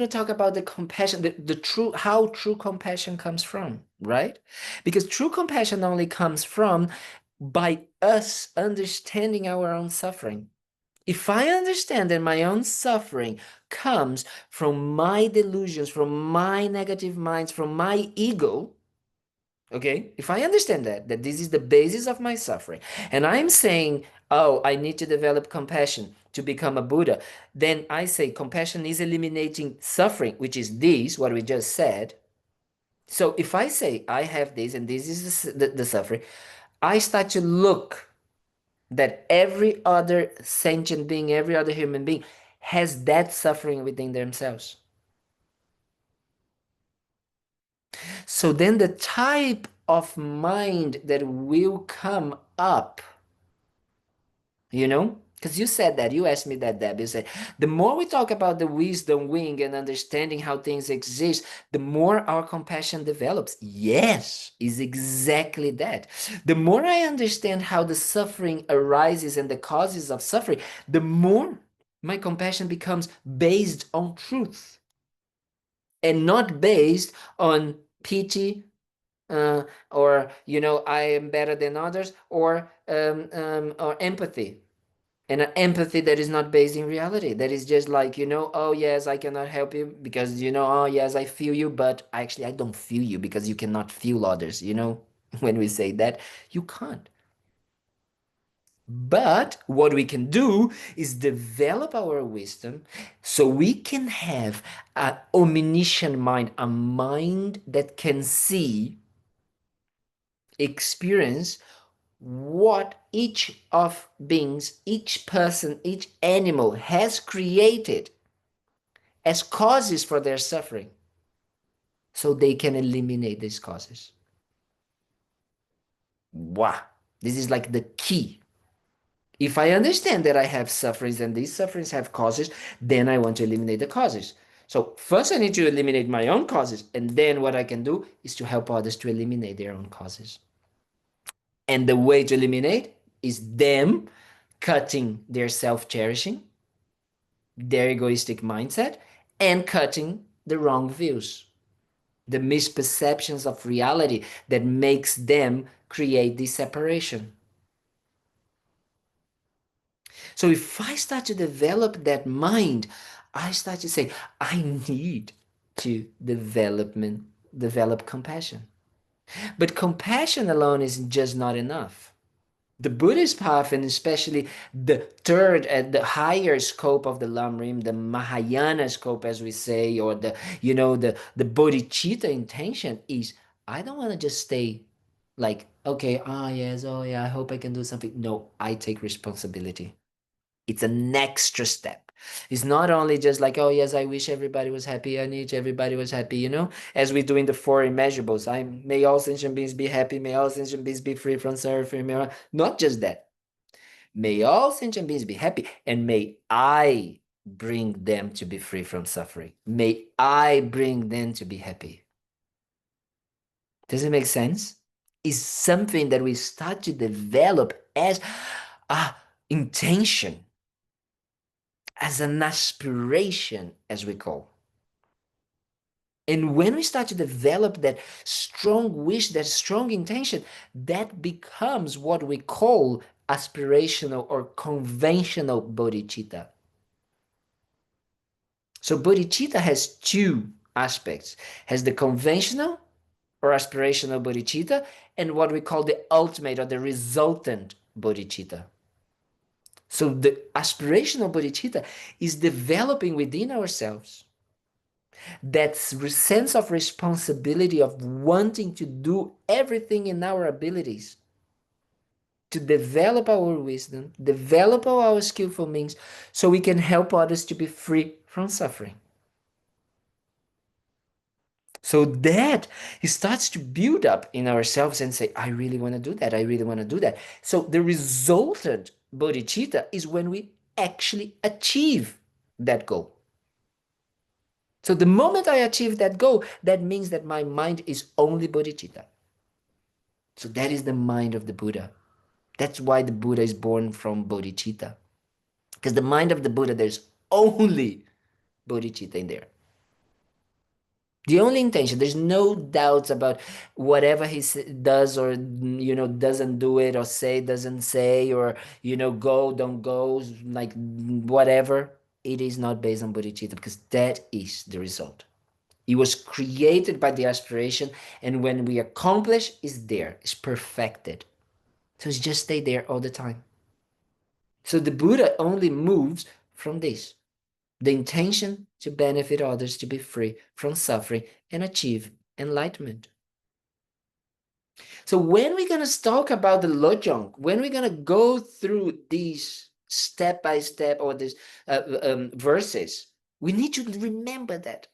talk about the compassion, the true how true compassion comes from, right? Because true compassion only comes from by us understanding our own suffering. If I understand that my own suffering comes from my delusions, from my negative minds, from my ego, okay, if I understand that this is the basis of my suffering, and I'm saying, oh, I need to develop compassion to become a Buddha, then I say compassion is eliminating suffering, which is this, what we just said. So if I say I have this and this is the suffering, I start to look that every other sentient being, every other human being has that suffering within themselves. So then the type of mind that will come up, Because you said that, you asked me that, Deb. You said, the more we talk about the wisdom wing and understanding how things exist, the more our compassion develops. Yes, is exactly that. The more I understand how the suffering arises and the causes of suffering, the more my compassion becomes based on truth and not based on pity, or I am better than others, or empathy. And an empathy that is not based in reality, that is just like, oh yes, I cannot help you because, oh yes, I feel you, but actually I don't feel you because you cannot feel others. When we say that, you can't. But what we can do is develop our wisdom so we can have an omniscient mind, a mind that can see, experience what each of beings, each person, each animal has created as causes for their suffering, so they can eliminate these causes. Wow, this is like the key. If I understand that I have sufferings and these sufferings have causes, then I want to eliminate the causes. So first I need to eliminate my own causes, and then what I can do is to help others to eliminate their own causes. And the way to eliminate is them cutting their self-cherishing, their egoistic mindset, and cutting the wrong views, the misperceptions of reality that makes them create this separation. So if I start to develop that mind, I start to say, I need to develop compassion. But compassion alone is just not enough. The Buddhist path, and especially the third and the higher scope of the Lamrim, the Mahayana scope, as we say, or the bodhicitta intention is, I don't want to just stay like, okay, yes, oh yeah, I hope I can do something. No, I take responsibility. It's an extra step. It's not only just like, oh yes, I wish everybody was happy, I need everybody was happy, as we do in the four immeasurables. May all sentient beings be happy, may all sentient beings be free from suffering. Not just that. May all sentient beings be happy, and may I bring them to be free from suffering. May I bring them to be happy. Does it make sense? It's something that we start to develop as a intention, as an aspiration, as we call. And when we start to develop that strong wish, that strong intention, that becomes what we call aspirational or conventional bodhicitta. So bodhicitta has two aspects. Has the conventional or aspirational bodhicitta, and what we call the ultimate or the resultant bodhicitta. So the aspirational bodhicitta is developing within ourselves that sense of responsibility of wanting to do everything in our abilities to develop our wisdom, develop our skillful means, so we can help others to be free from suffering. So that it starts to build up in ourselves and say, I really want to do that. I really want to do that. So the resultant bodhicitta is when we actually achieve that goal. So the moment I achieve that goal, that means that my mind is only bodhicitta. So that is the mind of the Buddha. That's why the Buddha is born from bodhicitta. Because the mind of the Buddha, there's only bodhicitta in there. The only intention, there's no doubts about whatever he does or, doesn't do it, or doesn't say, or, go, don't go, like whatever. It is not based on bodhicitta, because that is the result. It was created by the aspiration, and when we accomplish, it's there, it's perfected. So it's just stay there all the time. So the Buddha only moves from this. The intention to benefit others, to be free from suffering and achieve enlightenment. So when we're going to talk about the Lojong, when we're going to go through these step by step or these verses, we need to remember that.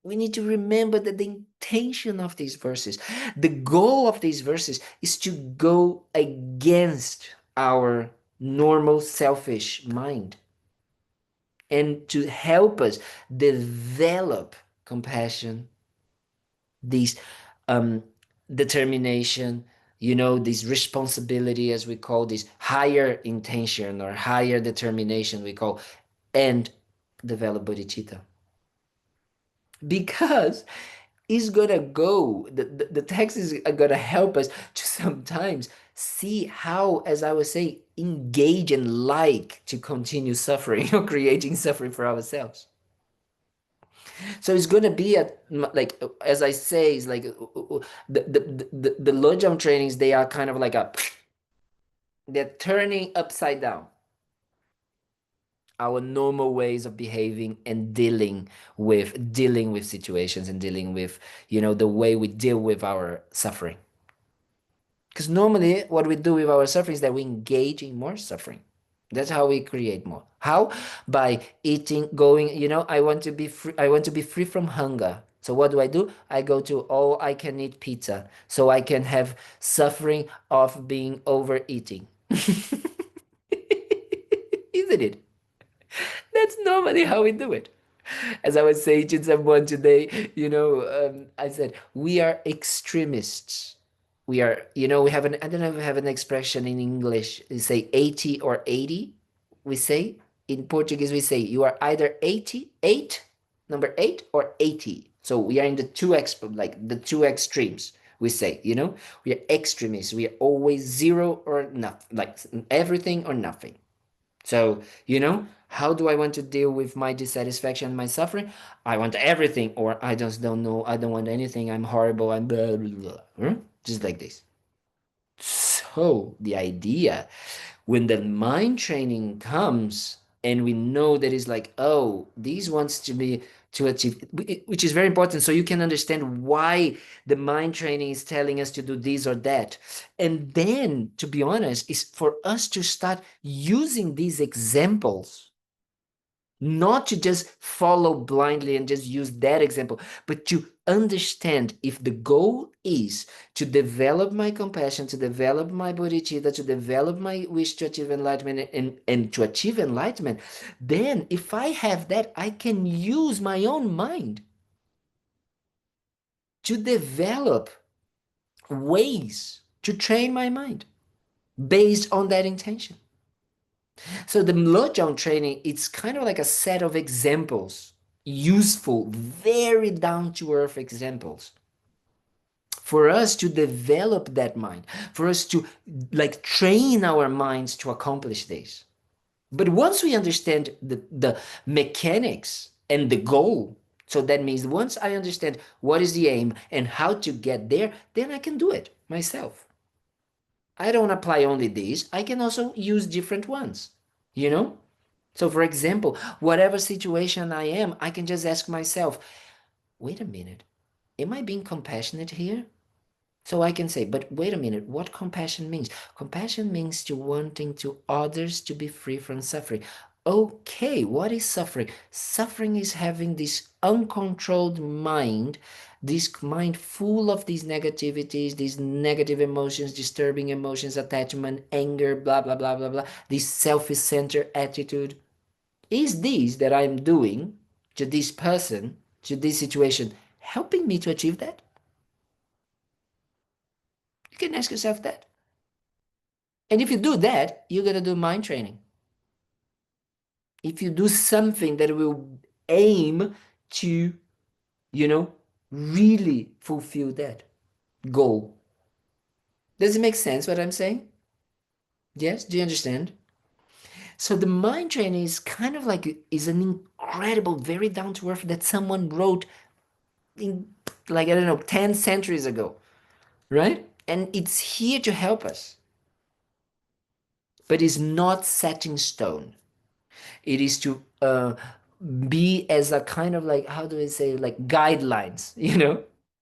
We need to remember that the intention of these verses, the goal of these verses is to go against our normal selfish mind, and to help us develop compassion, this determination, this responsibility, as we call this higher intention or higher determination, we call, and develop bodhicitta. Because it's gonna go, the text is gonna help us to sometimes see how, as I was saying, engage and like to continue suffering or creating suffering for ourselves. So it's gonna be like, as I say, it's like the Lojong trainings, they are kind of like they're turning upside down our normal ways of behaving and dealing with situations and dealing with, the way we deal with our suffering. Because normally what we do with our suffering is that we engage in more suffering. That's how we create more. How? By eating, going, I want to be free. I want to be free from hunger. So what do? I go to all I can eat pizza so I can have suffering of being overeating. Isn't it? That's normally how we do it. As I was saying to someone today, I said, we are extremists. We are, we have I don't know if we have an expression in English, we say 80 or 80. We say, in Portuguese, we say, you are either 88, number 8, or 80. So we are in the the two extremes. We say, we are extremists. We are always zero or nothing, like everything or nothing. So, how do I want to deal with my dissatisfaction and my suffering? I want everything, or I just don't know. I don't want anything. I'm horrible. I'm blah, blah, blah. Just like this. So, the idea, when the mind training comes and we know that it's like, oh, these wants to achieve, which is very important, so you can understand why the mind training is telling us to do this or that. And then, to be honest, is for us to start using these examples, not to just follow blindly and just use that example, but to understand, if the goal is to develop my compassion, to develop my bodhicitta, to develop my wish to achieve enlightenment, and to achieve enlightenment, then if I have that, I can use my own mind to develop ways to train my mind based on that intention. So the Lojong training, it's kind of like a set of examples, useful, very down-to-earth examples, for us to develop that mind, for us to train our minds to accomplish this. But once we understand the mechanics and the goal, so that means once I understand what is the aim and how to get there, then I can do it myself. I don't apply only these, I can also use different ones, So for example, whatever situation I am, I can just ask myself, wait a minute, am I being compassionate here? So I can say, but wait a minute, what compassion means? Compassion means to wanting to others to be free from suffering. Okay, what is suffering? Suffering is having this uncontrolled mind, this mind full of these negativities, these negative emotions, disturbing emotions, attachment, anger, blah, blah, blah, blah, blah, this self-centered attitude. Is this that I'm doing to this person, to this situation, helping me to achieve that? You can ask yourself that. And if you do that, you're going to do mind training. If you do something that will aim to, really fulfill that goal. Does it make sense what I'm saying? Yes? Do you understand? So the mind training is kind of is an incredible, very down to earth that someone wrote in, I don't know, 10 centuries ago, right? And it's here to help us. But it's not set in stone. It is to be as a kind of how do I say, guidelines,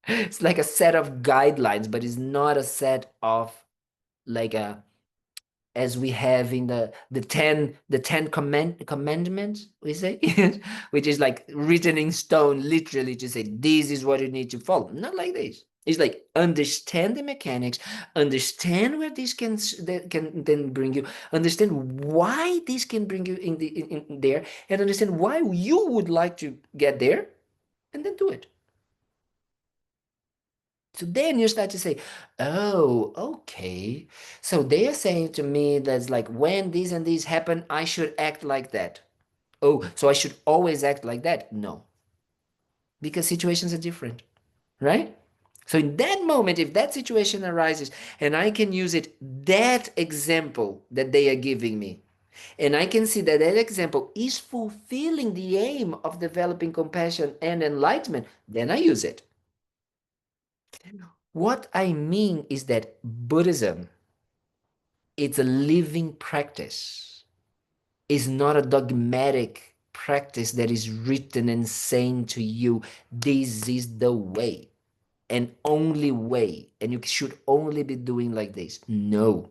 It's like a set of guidelines, but it's not a set of as we have in the ten commandments, we say, which is written in stone, literally, to say this is what you need to follow. Not like this. It's like understand the mechanics, understand where this can that can then bring you, understand why this can bring you in there, and understand why you would like to get there, and then do it. So then you start to say, oh, okay. So they are saying to me that's like when this and this happen, I should act like that. Oh, so I should always act like that? No, because situations are different, right? So in that moment, if that situation arises and I can use it, that example that they are giving me, and I can see that that example is fulfilling the aim of developing compassion and enlightenment, then I use it. What I mean is that Buddhism, it's a living practice. It's not a dogmatic practice that is written and saying to you, this is the way and only way, and you should only be doing like this. No.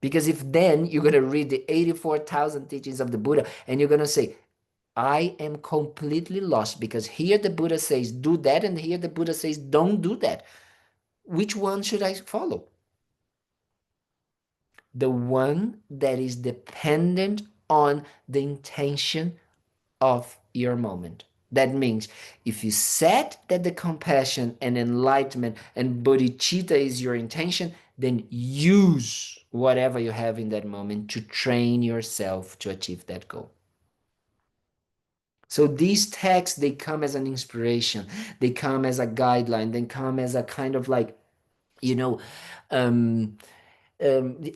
Because if then you're going to read the 84,000 teachings of the Buddha and you're going to say, I am completely lost because here the Buddha says do that and here the Buddha says don't do that. Which one should I follow? The one that is dependent on the intention of your moment. That means if you set that the compassion and enlightenment and bodhicitta is your intention, then use whatever you have in that moment to train yourself to achieve that goal. So these texts, they come as an inspiration, they come as a guideline, they come as a kind of like, you know,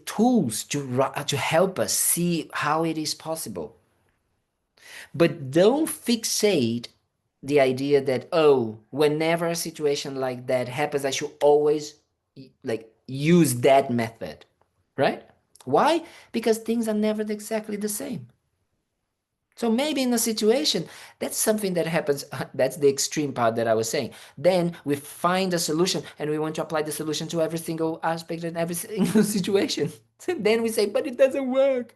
tools to help us see how it is possible. But don't fixate the idea that, oh, whenever a situation like that happens, I should always like use that method, right? Why? Because things are never exactly the same. So maybe in a situation, that's something that happens. That's the extreme part that I was saying. Then we find a solution and we want to apply the solution to every single aspect and every single situation. Then we say, but it doesn't work.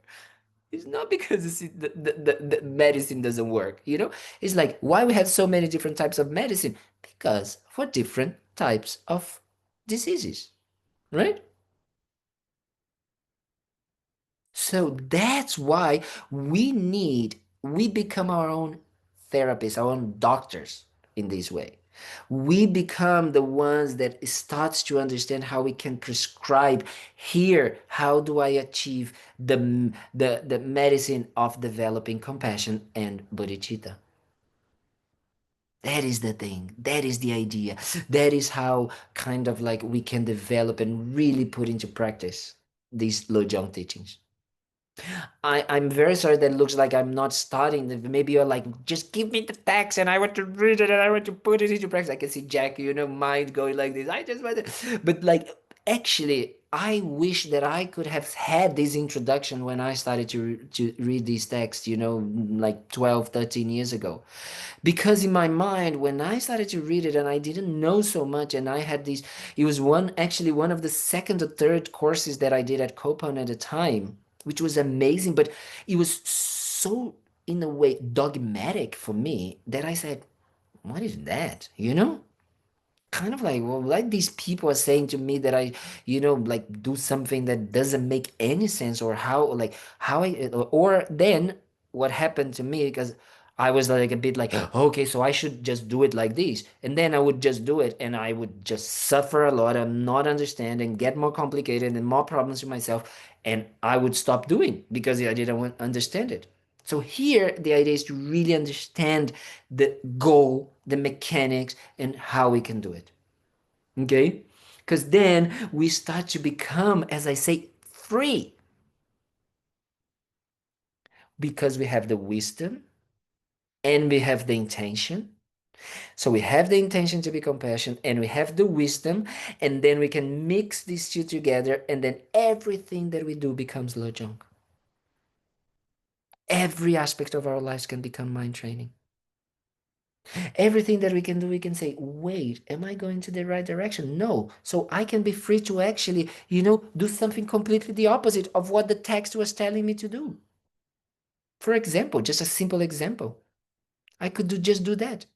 It's not because the medicine doesn't work, you know? It's like why we have so many different types of medicine? Because for different types of diseases, right? So that's why we become our own therapists, our own doctors in this way. We become the ones that starts to understand how we can prescribe here. How do I achieve the medicine of developing compassion and bodhicitta? That is the thing. That is the idea. That is how kind of like we can develop and really put into practice these Lojong teachings. I'm very sorry that it looks like I'm not studying. Maybe you're like, just give me the text and I want to read it and I want to put it into practice. I can see Jack, mind going like this. I just want to, but like, actually, I wish that I could have had this introduction when I started to read these texts, like 12, 13 years ago. Because in my mind, when I started to read it and I didn't know so much, and I had these, it was actually one of the second or third courses that I did at Copan at the time, which was amazing, but it was so, in a way, dogmatic for me that I said, what is that? Kind of like, well, like these people are saying to me that I, like do something that doesn't make any sense, or how I, or then what happened to me, because I was like a bit like, okay, so I should just do it like this. And then I would just do it and I would just suffer a lot and not understand and get more complicated and more problems to myself. And I would stop doing because I didn't understand it. So here, the idea is to really understand the goal, the mechanics, and how we can do it. Okay? Because then we start to become, as I say, free. Because we have the wisdom and we have the intention. So we have the intention to be compassionate and we have the wisdom, and then we can mix these two together, and then everything that we do becomes Lojong. Every aspect of our lives can become mind training. Everything that we can do, we can say, wait, am I going to the right direction? No. So I can be free to actually, do something completely the opposite of what the text was telling me to do. For example, just a simple example. I could just do that.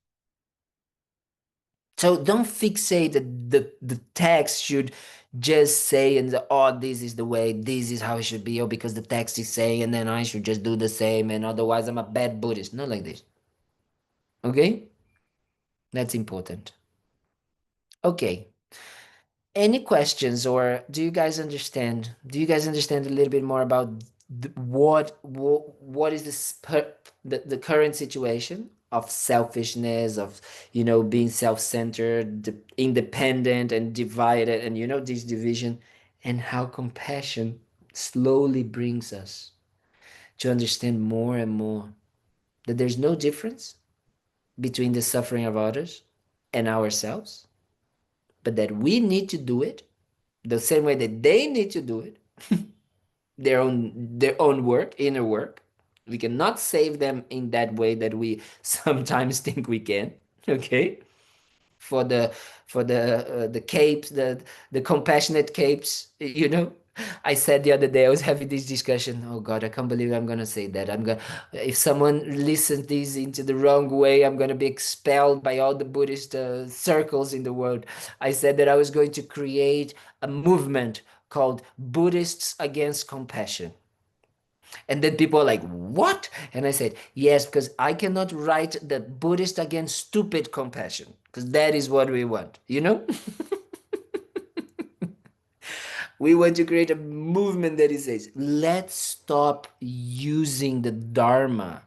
So don't fixate that the text should just say, and oh, this is the way, this is how it should be, or because the text is saying, and then I should just do the same, and otherwise I'm a bad Buddhist. Not like this. Okay? That's important. Okay. Any questions, or do you guys understand? Do you guys understand a little bit more about what is the current situation of selfishness, of being self-centered, independent, and divided, and this division, and how compassion slowly brings us to understand more and more that there's no difference between the suffering of others and ourselves, but that we need to do it the same way that they need to do it, their own work, inner work. We cannot save them in that way that we sometimes think we can. Okay, for the capes, the compassionate capes. I said the other day, I was having this discussion. Oh God, I can't believe I'm gonna say that. If someone listens this into the wrong way, I'm gonna be expelled by all the Buddhist circles in the world. I said that I was going to create a movement called Buddhists Against Compassion. And then people are like, what? And I said, yes, because I cannot write the Buddhist against stupid compassion, because that is what we want. We want to create a movement that says, let's stop using the Dharma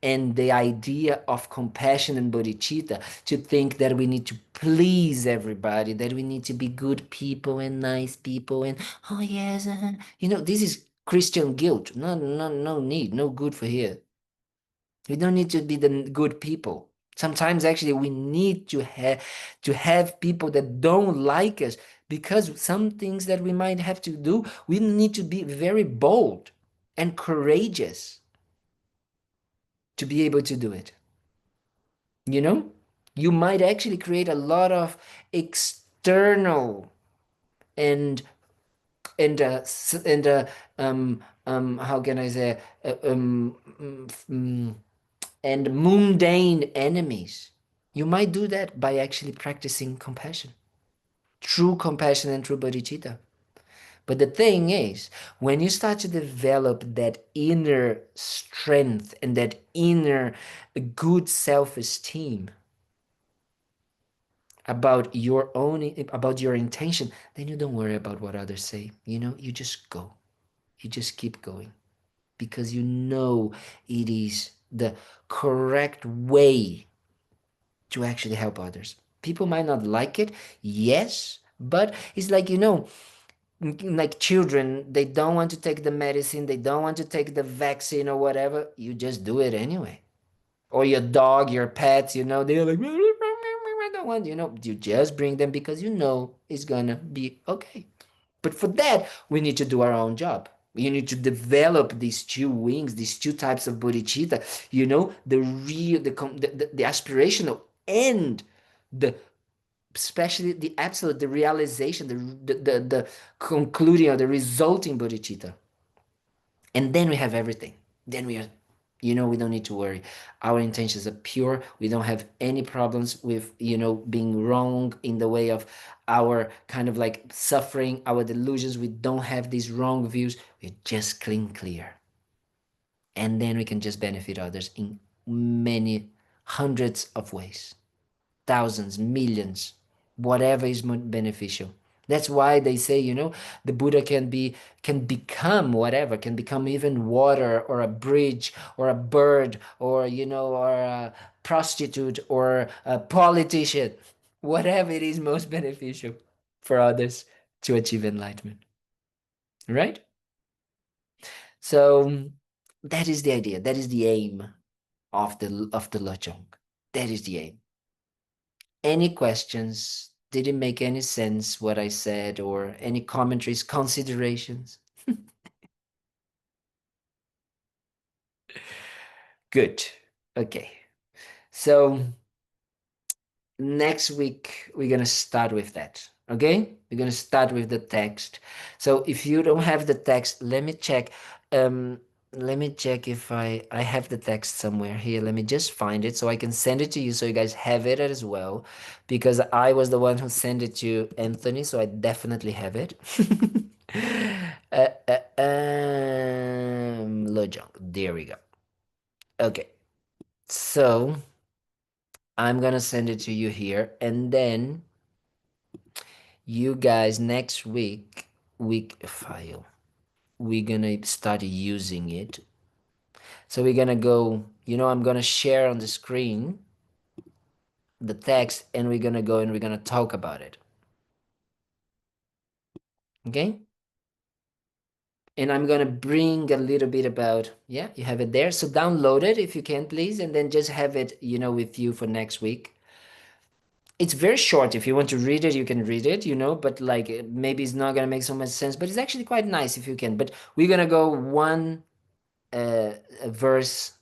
and the idea of compassion and bodhicitta to think that we need to please everybody, that we need to be good people and nice people, and oh yes, this is Christian guilt. No, no, no need, no good for here. We don't need to be the good people. Sometimes actually we need to have people that don't like us, because some things that we might have to do, we need to be very bold and courageous to be able to do it. You might actually create a lot of external and how can I say, and mundane enemies. You might do that by actually practicing compassion, true compassion and true bodhicitta. But the thing is, when you start to develop that inner strength and that inner good self-esteem about your intention, then you don't worry about what others say. You just go. You just keep going, because it is the correct way to actually help others. People might not like it, yes, but it's like children, they don't want to take the medicine, they don't want to take the vaccine or whatever. You just do it anyway. Or your dog, your pets, they're like, I don't want, you just bring them because it's gonna be okay. But for that, we need to do our own job. We need to develop these two wings, these two types of bodhicitta, the real, the aspirational, and the especially the absolute, the realization, the concluding or the resulting bodhicitta. And then we have everything. Then we don't need to worry. Our intentions are pure. We don't have any problems with, being wrong in the way of our kind of like suffering, our delusions. We don't have these wrong views. We're just clear. And then we can just benefit others in many hundreds of ways, thousands, millions, whatever is beneficial. That's why they say, the Buddha can become whatever, can become even water or a bridge or a bird or, or a prostitute or a politician, whatever it is most beneficial for others to achieve enlightenment. Right? So that is the idea. That is the aim of the Lojong. That is the aim. Any questions? Did it make any sense what I said, or any commentaries, considerations? Good. Okay. So next week we're gonna start with that. Okay? We're gonna start with the text. So if you don't have the text, let me check. let me check if I have the text somewhere here. Let me just find it so I can send it to you so you guys have it as well, because I was the one who sent it to Anthony, so I definitely have it. Lojong. There we go. Okay, so I'm gonna send it to you here, and then you guys next week file, we're gonna start using it. So we're gonna go, I'm gonna share on the screen the text, and we're gonna go and we're gonna talk about it. Okay? And I'm gonna bring a little bit about, yeah, you have it there. So download it if you can, please, and then just have it, with you for next week. It's very short. If you want to read it, you can read it, but like maybe it's not gonna make so much sense, but it's actually quite nice if you can. But we're gonna go one verse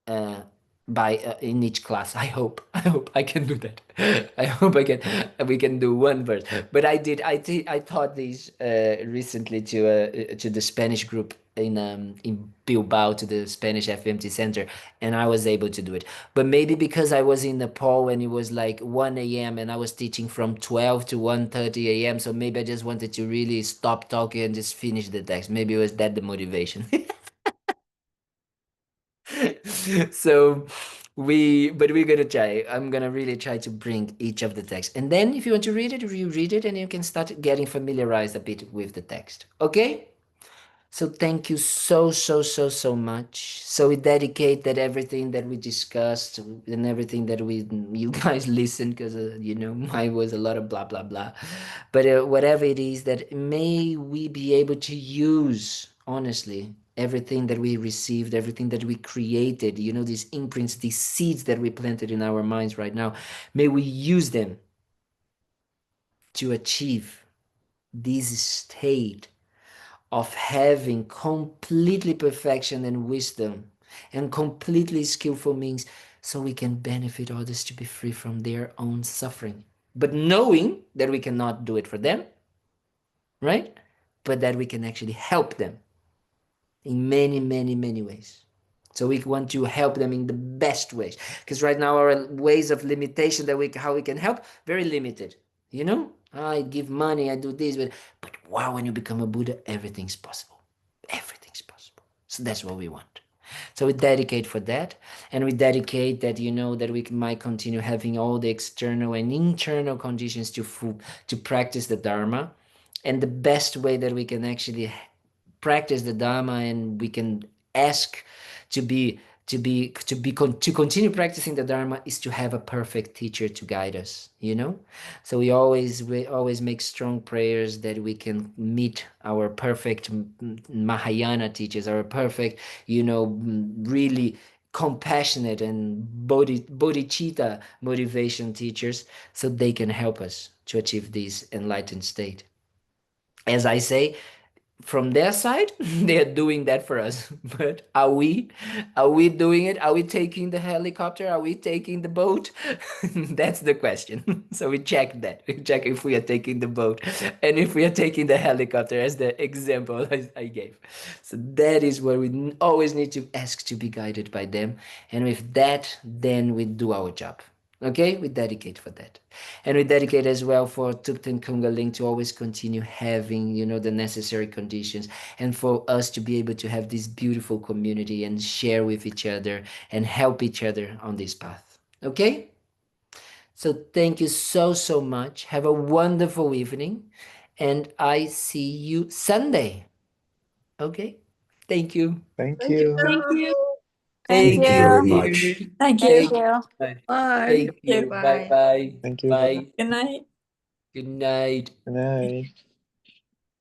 uh, by in each class. I hope I can do that. I hope I can. We can do one verse. But I taught these recently to the Spanish group in Bilbao, to the Spanish FMT Center, and I was able to do it. But maybe because I was in Nepal when it was like 1 a.m. and I was teaching from 12 to 1:30 a.m. So maybe I just wanted to really stop talking and just finish the text. Maybe it was that the motivation. So we're gonna try. I'm gonna really try to bring each of the text, and then if you want to read it, you read it, and you can start getting familiarized a bit with the text. Okay? So thank you so much. So we dedicate that everything that we discussed and everything that you guys listened, because mine was a lot of blah blah blah. But whatever it is, that may we be able to use honestly everything that we received, everything that we created. These imprints, these seeds that we planted in our minds right now. May we use them to achieve this state of having completely perfection and wisdom and completely skillful means, so we can benefit others to be free from their own suffering. But knowing that we cannot do it for them, right? But that we can actually help them in many, many, many ways. So we want to help them in the best ways. Because right now our ways of limitation how we can help, very limited. I give money, I do this, but wow, when you become a Buddha, everything's possible. Everything's possible. So that's what we want. So we dedicate for that, and we dedicate that that we might continue having all the external and internal conditions to practice the Dharma, and the best way that we can actually practice the Dharma and we can ask to to continue practicing the Dharma is to have a perfect teacher to guide us. So we always make strong prayers that we can meet our perfect Mahayana teachers, our perfect, really compassionate and bodhicitta motivation teachers, so they can help us to achieve this enlightened state. As I say, from their side, they are doing that for us. But are we doing it? Are we taking the helicopter? Are we taking the boat? That's the question. So we check that. We check if we are taking the boat and if we are taking the helicopter, as the example I gave. So that is where we always need to ask to be guided by them. And with that, then we do our job. Okay, we dedicate for that. And we dedicate as well for Thubten Kunga Ling to always continue having, the necessary conditions, and for us to be able to have this beautiful community and share with each other and help each other on this path. Okay? So thank you so much. Have a wonderful evening, and I see you Sunday. Okay? Thank you. Thank Thank you, you. Thank you. Thank Thank Thank you you. very you. much. Thank Thank you. Thank you. you. Bye. Thank thank you. you. Bye Bye. bye. Thank you. Bye. Good night. Good night. Good night.